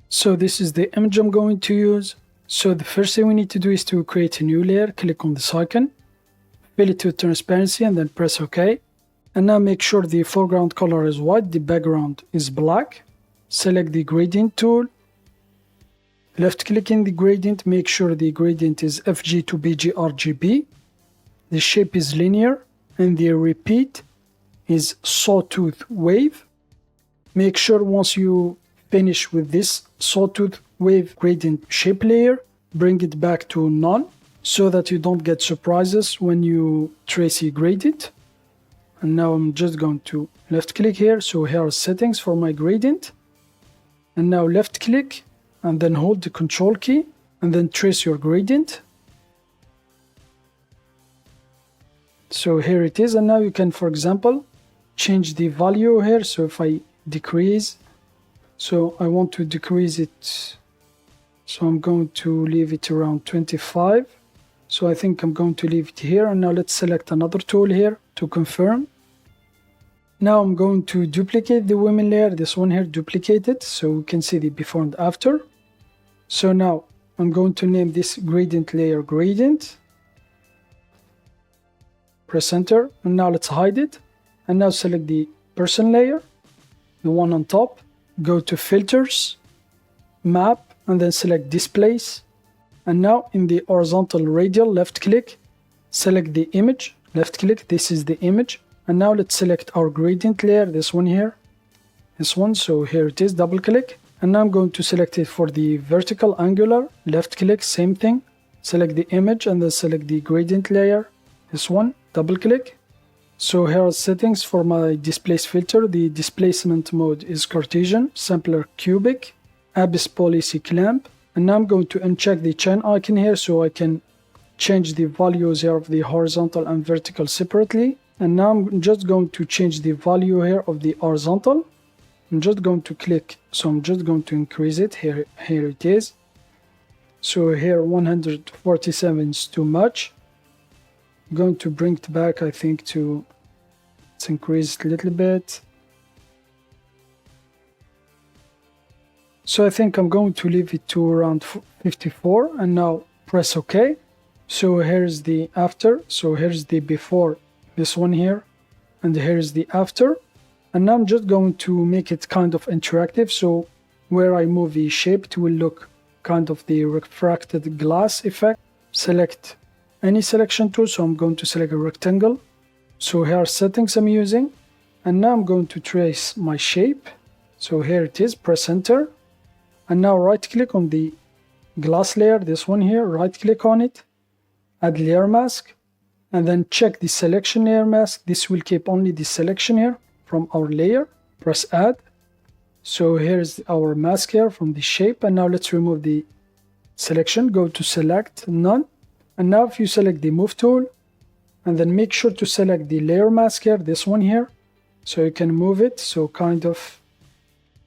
So this is the image I'm going to use. So the first thing we need to do is to create a new layer. Click on this icon, fill it to transparency, and then press OK. And now make sure the foreground color is white, the background is black. Select the gradient tool. Left click in the gradient, make sure the gradient is FG to BG RGB. The shape is linear and the repeat is sawtooth wave. Make sure once you finish with this sawtooth wave gradient shape layer, bring it back to none so that you don't get surprises when you trace a gradient. And now I'm just going to left click here. So here are settings for my gradient. And now left click and then hold the control key and then trace your gradient. So here it is. And now you can, for example, change the value here. So if I decrease, so I want to decrease it. So I'm going to leave it around 25. So I think I'm going to leave it here. And now let's select another tool here to confirm. Now I'm going to duplicate the women layer, this one here, duplicate it so we can see the before and after. So now I'm going to name this gradient layer gradient. Press enter, and now let's hide it. And now select the person layer, the one on top. Go to filters, map, and then select displace. And now in the horizontal radial, left click, select the image, left click, this is the image. And now let's select our gradient layer, this one here, this one. So here it is, double click. And now I'm going to select it for the vertical angular, left click, same thing. Select the image and then select the gradient layer, this one, double click. So here are settings for my displace filter. The displacement mode is Cartesian, sampler cubic, abyss policy clamp. And now I'm going to uncheck the chain icon here so I can change the values here of the horizontal and vertical separately. And now I'm just going to change the value here of the horizontal. I'm just going to click, so I'm just going to increase it. Here it is. So here 147 is too much. I'm going to bring it back, I think, to, let's increase it a little bit. So I think I'm going to leave it to around 54 and now press OK. So here's the after, so here's the before, this one here, and here's the after. And now I'm just going to make it kind of interactive, so where I move the shape it will look kind of the refracted glass effect. Select any selection tool, so I'm going to select a rectangle. So here are settings I'm using, and now I'm going to trace my shape. So here it is, press enter, and now right click on the glass layer, this one here, right click on it, add layer mask, and then check the selection layer mask. This will keep only the selection here from our layer. Press add. So here's our mask here from the shape, and now let's remove the selection. Go to select, none. And now if you select the move tool, and then make sure to select the layer mask here, this one here, so you can move it, so kind of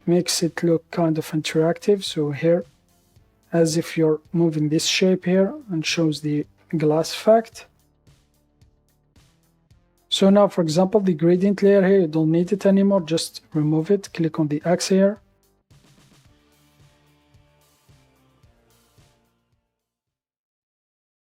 makes it look kind of interactive. So here, as if you're moving this shape here, and shows the glass effect. So now, for example, the gradient layer here, you don't need it anymore, just remove it, click on the X here,